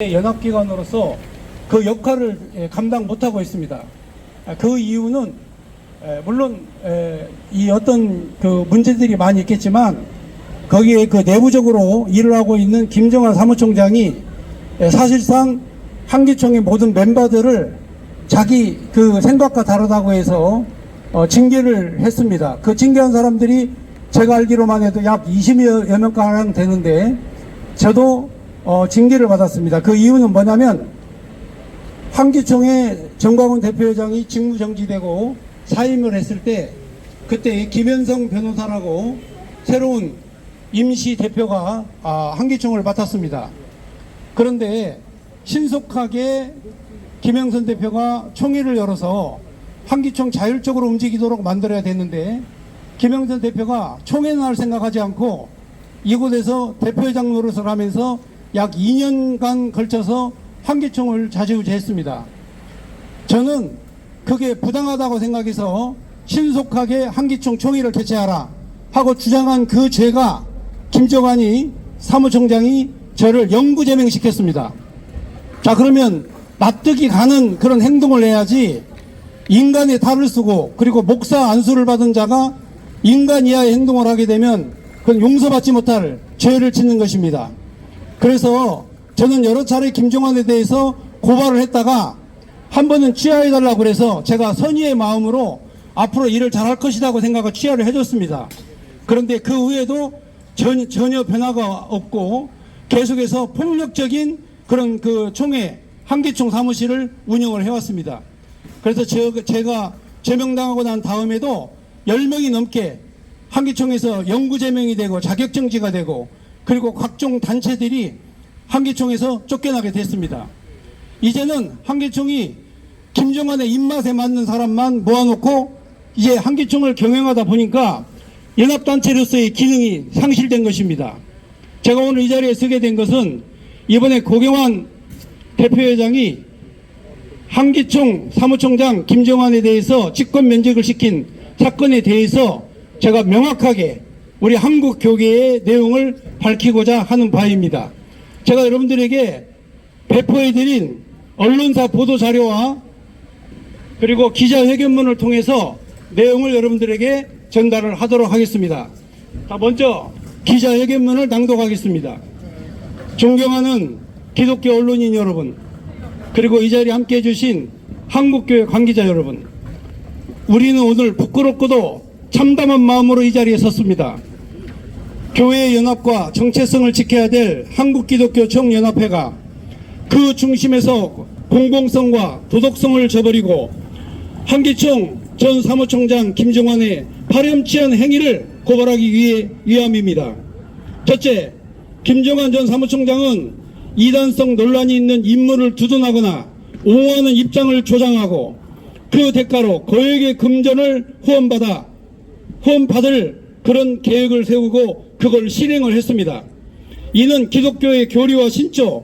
연합기관으로서 그 역할을 감당 못하고 있습니다. 그 이유는 물론 이 어떤 그 문제들이 많이 있겠지만 거기에 그 내부적으로 일을 하고 있는 김정환 사무총장이 사실상 한기총의 모든 멤버들을 자기 그 생각과 다르다고 해서 징계를 했습니다. 그 징계한 사람들이 제가 알기로만 해도 약 20여 명가량 되는데 저도 징계를 받았습니다. 그 이유는 뭐냐면 한기총의 정광훈 대표회장이 직무정지되고 사임을 했을 때 그때 김현성 변호사라고 새로운 임시 대표가 한기총을 맡았습니다. 그런데 신속하게 김영선 대표가 총회를 열어서 한기총 자율적으로 움직이도록 만들어야 됐는데 김영선 대표가 총회는 할 생각하지 않고 이곳에서 대표회장 노릇을 하면서 약 2년간 걸쳐서 한기총을 좌지우지했습니다. 저는 그게 부당하다고 생각해서 신속하게 한기총 총회를 개최하라 하고 주장한 그 죄가 김정환이 사무총장이 저를 영구제명시켰습니다. 자, 그러면 납득이 가는 그런 행동을 해야지 인간의 탈을 쓰고 그리고 목사 안수를 받은 자가 인간 이하의 행동을 하게 되면 그건 용서받지 못할 죄를 짓는 것입니다. 그래서 저는 여러 차례 김정환에 대해서 고발을 했다가 한 번은 취하해달라고 그래서 제가 선의의 마음으로 앞으로 일을 잘할 것이라고 생각하고 취하를 해줬습니다. 그런데 그 후에도 전혀 변화가 없고 계속해서 폭력적인 그런 그 총회 한기총 사무실을 운영을 해왔습니다. 그래서 제가 제명당하고 난 다음에도 10명이 넘게 한기총에서 영구제명이 되고 자격정지가 되고 그리고 각종 단체들이 한기총에서 쫓겨나게 됐습니다. 이제는 한기총이 김정환의 입맛에 맞는 사람만 모아놓고 이제 한기총을 경영하다 보니까 연합단체로서의 기능이 상실된 것입니다. 제가 오늘 이 자리에 서게 된 것은 이번에 고경환 대표회장이 한기총 사무총장 김정환에 대해서 직권 면직을 시킨 사건에 대해서 제가 명확하게 우리 한국 교계의 내용을 밝히고자 하는 바입니다. 제가 여러분들에게 배포해드린 언론사 보도자료와 그리고 기자회견문을 통해서 내용을 여러분들에게 전달을 하도록 하겠습니다. 자, 먼저 기자회견문을 낭독하겠습니다. 존경하는 기독교 언론인 여러분, 그리고 이 자리에 함께해 주신 한국교회 관계자 여러분, 우리는 오늘 부끄럽고도 참담한 마음으로 이 자리에 섰습니다. 교회의 연합과 정체성을 지켜야 될 한국기독교 총연합회가 그 중심에서 공공성과 도덕성을 저버리고 한기총 전 사무총장 김정환의 파렴치한 행위를 고발하기 위함입니다. 첫째, 김정환 전 사무총장은 이단성 논란이 있는 인물을 두둔하거나 옹호하는 입장을 조장하고 그 대가로 거액의 금전을 후원받을 그런 계획을 세우고 그걸 실행을 했습니다. 이는 기독교의 교리와 신조,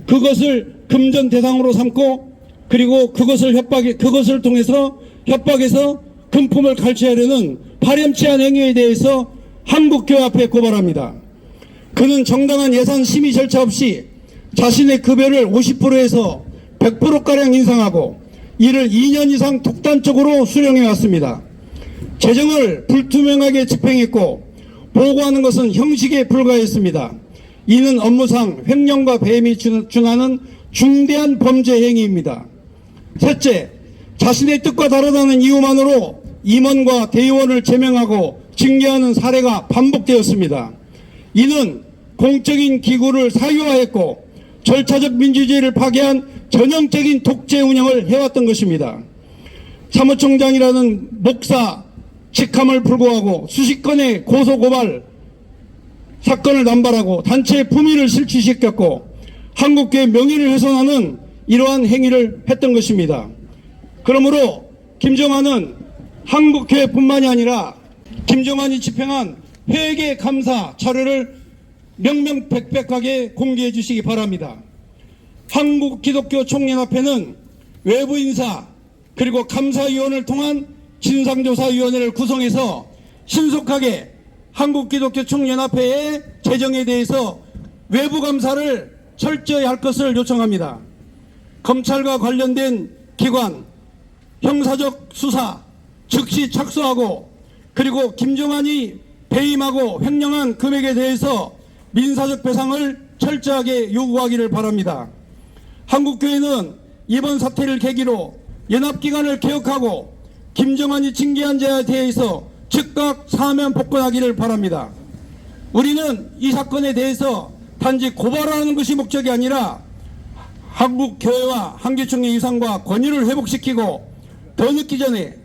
그것을 금전 대상으로 삼고 그리고 그것을 통해서 협박해서 금품을 갈취하려는 파렴치한 행위에 대해서 한국교회 앞에 고발합니다. 그는 정당한 예산 심의 절차 없이 자신의 급여를 50%에서 100%가량 인상하고 이를 2년 이상 독단적으로 수령해 왔습니다. 재정을 불투명하게 집행했고 보고하는 것은 형식에 불과했습니다. 이는 업무상 횡령과 배임이 준하는 중대한 범죄 행위입니다. 셋째, 자신의 뜻과 다르다는 이유만으로 임원과 대의원을 제명하고 징계하는 사례가 반복되었습니다. 이는 공적인 기구를 사유화했고 절차적 민주주의를 파괴한 전형적인 독재 운영을 해왔던 것입니다. 사무총장이라는 목사 직함을 불구하고 수십 건의 고소고발 사건을 남발하고 단체의 품위를 실추시켰고 한국교회 명예를 훼손하는 이러한 행위를 했던 것입니다. 그러므로 김정환은 한국교회뿐만이 아니라 김정환이 집행한 회계 감사 자료를 명명백백하게 공개해 주시기 바랍니다. 한국기독교 총연합회는 외부 인사 그리고 감사위원을 통한 진상조사위원회를 구성해서 신속하게 한국기독교 총연합회의 재정에 대해서 외부 감사를 철저히 할 것을 요청합니다. 검찰과 관련된 기관 형사적 수사 즉시 착수하고, 그리고 김종환이 배임하고 횡령한 금액에 대해서 민사적 배상을 철저하게 요구하기를 바랍니다. 한국교회는 이번 사태를 계기로 연합기관을 개혁하고 김종환이 징계한 자에 대해서 즉각 사면 복권하기를 바랍니다. 우리는 이 사건에 대해서 단지 고발하는 것이 목적이 아니라 한국교회와 한기총의 위상과 권위를 회복시키고 더 늦기 전에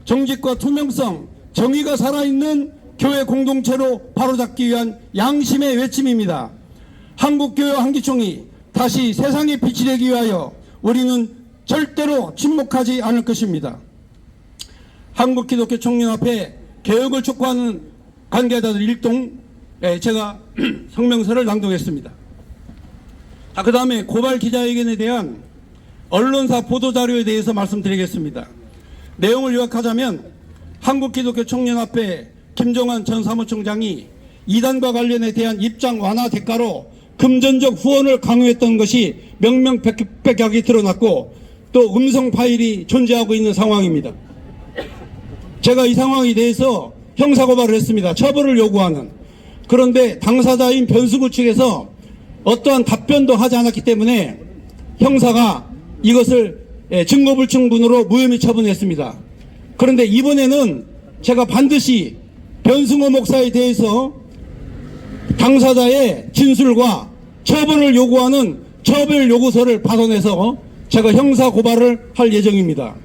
정직과 투명성, 정의가 살아있는 교회 공동체로 바로잡기 위한 양심의 외침입니다. 한국교회와 한기총이 다시 세상에 빛이 되기 위하여 우리는 절대로 침묵하지 않을 것입니다. 한국기독교총연합회 개혁을 촉구하는 관계자들 일동, 제가 성명서를 낭독했습니다. 그 다음에 고발 기자회견에 대한 언론사 보도자료에 대해서 말씀드리겠습니다. 내용을 요약하자면 한국기독교총연합회 김종환 전 사무총장이 이단과 관련에 대한 입장 완화 대가로 금전적 후원을 강요했던 것이 명명백백하게 드러났고, 또 음성 파일이 존재하고 있는 상황입니다. 제가 이 상황에 대해서 형사고발을 했습니다. 처벌을 요구하는. 그런데 당사자인 변수부 측에서 어떠한 답변도 하지 않았기 때문에 형사가 이것을 증거불충분으로 무혐의 처분했습니다. 그런데 이번에는 제가 반드시 변승호 목사에 대해서 당사자의 진술과 처벌을 요구하는 처벌 요구서를 받아내서 제가 형사 고발을 할 예정입니다.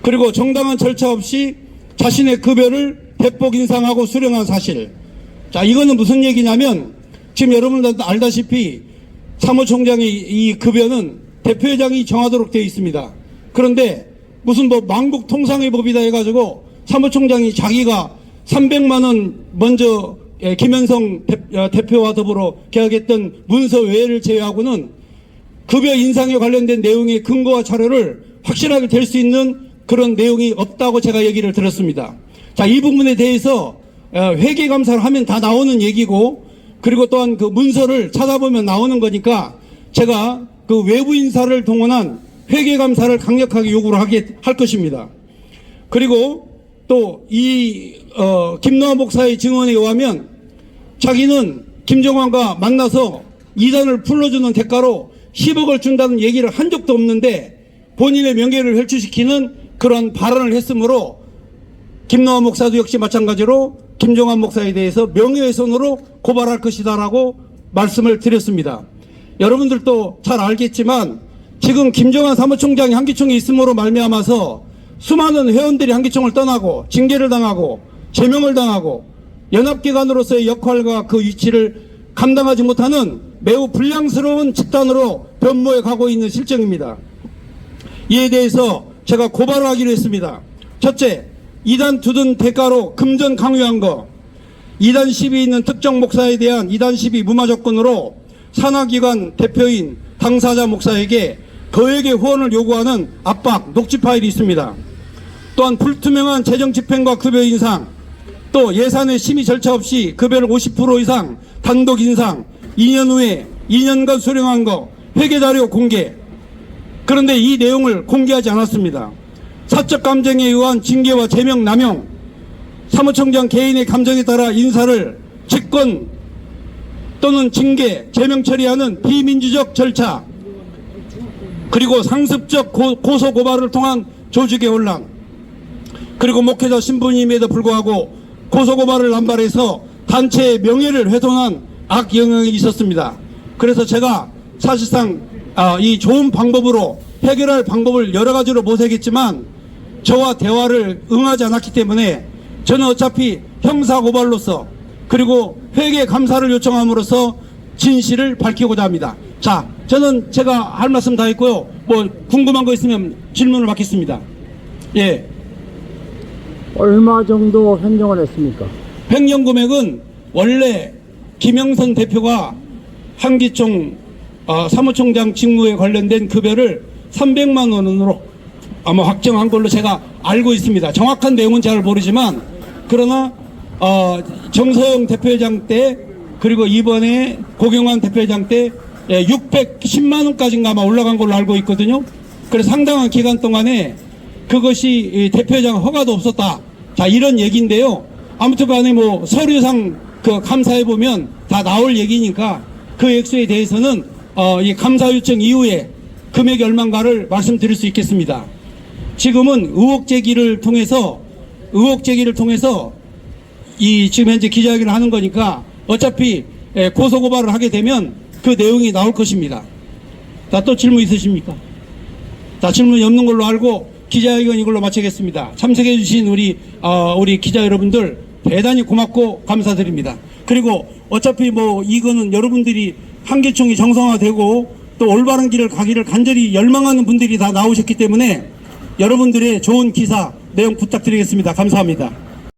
그리고 정당한 절차 없이 자신의 급여를 대폭 인상하고 수령한 사실. 자, 이거는 무슨 얘기냐면 지금 여러분들도 알다시피 사무총장의 이 급여는 대표회장이 정하도록 되어 있습니다. 그런데 무슨 뭐 만국통상의법이다 해가지고 사무총장이 자기가 300만 원 먼저 김현성 대표와 더불어 계약했던 문서 외를 제외하고는 급여 인상에 관련된 내용의 근거와 자료를 확실하게 될 수 있는 그런 내용이 없다고 제가 얘기를 들었습니다. 자, 이 부분에 대해서 회계감사를 하면 다 나오는 얘기고, 그리고 또한 그 문서를 찾아보면 나오는 거니까 제가 그 외부 인사를 동원한 회계감사를 강력하게 요구를 할 것입니다. 그리고 또 이 김노한 목사의 증언에 의하면 자기는 김종환과 만나서 이단을 풀어주는 대가로 10억을 준다는 얘기를 한 적도 없는데 본인의 명예를 훼손시키는 그런 발언을 했으므로 김노한 목사도 역시 마찬가지로 김종환 목사에 대해서 명예훼손으로 고발할 것이다라고 말씀을 드렸습니다. 여러분들도 잘 알겠지만 지금 김종환 사무총장이 한기총에 있음으로 말미암아서 수많은 회원들이 한기총을 떠나고 징계를 당하고 제명을 당하고 연합기관으로서의 역할과 그 위치를 감당하지 못하는 매우 불량스러운 집단으로 변모해 가고 있는 실정입니다. 이에 대해서 제가 고발을 하기로 했습니다. 첫째, 이단 두둔 대가로 금전 강요한 거, 이단 시비 있는 특정 목사에 대한 이단 시비 무마 조건으로 산하기관 대표인 당사자 목사에게 거액의 후원을 요구하는 압박, 녹취 파일이 있습니다. 또한 불투명한 재정 집행과 급여 인상, 또 예산의 심의 절차 없이 급여를 50% 이상 단독 인상, 2년 후에 2년간 수령한 거, 회계자료 공개. 그런데 이 내용을 공개하지 않았습니다. 사적 감정에 의한 징계와 제명 남용, 사무총장 개인의 감정에 따라 인사를 직권 또는 징계, 제명 처리하는 비민주적 절차, 그리고 상습적 고소 고발을 통한 조직의 혼란, 그리고 목회자 신분임에도 불구하고 고소 고발을 남발해서 단체의 명예를 훼손한 악영향이 있었습니다. 그래서 제가 사실상 이 좋은 방법으로 해결할 방법을 여러 가지로 모색했지만 저와 대화를 응하지 않았기 때문에 저는 어차피 형사고발로서 그리고 회계 감사를 요청함으로써 진실을 밝히고자 합니다. 자, 저는 제가 할 말씀 다 했고요. 뭐 궁금한 거 있으면 질문을 받겠습니다. 예. 얼마 정도 횡령을 했습니까? 횡령 금액은 원래 김영선 대표가 한기총 사무총장 직무에 관련된 급여를 300만 원으로 아마 확정한 걸로 제가 알고 있습니다. 정확한 내용은 잘 모르지만, 그러나 정서영 대표회장 때 그리고 이번에 고경환 대표회장 때 610만 원까지인가 아마 올라간 걸로 알고 있거든요. 그래서 상당한 기간 동안에 그것이 이 대표회장 허가도 없었다. 자, 이런 얘기인데요. 아무튼 간에 뭐 서류상 그 감사해 보면 다 나올 얘기니까 그 액수에 대해서는 이 감사 요청 이후에 금액이 얼마인가를 말씀드릴 수 있겠습니다. 지금은 의혹 제기를 통해서 이 지금 현재 기자회견을 하는 거니까 어차피 고소 고발을 하게 되면 그 내용이 나올 것입니다. 자, 또 질문 있으십니까? 자, 질문이 없는 걸로 알고 기자회견 이걸로 마치겠습니다. 참석해 주신 우리 기자 여러분들 대단히 고맙고 감사드립니다. 그리고 어차피 뭐 이거는 여러분들이 한기총이 정상화되고 또 올바른 길을 가기를 간절히 열망하는 분들이 다 나오셨기 때문에 여러분들의 좋은 기사 내용 부탁드리겠습니다. 감사합니다.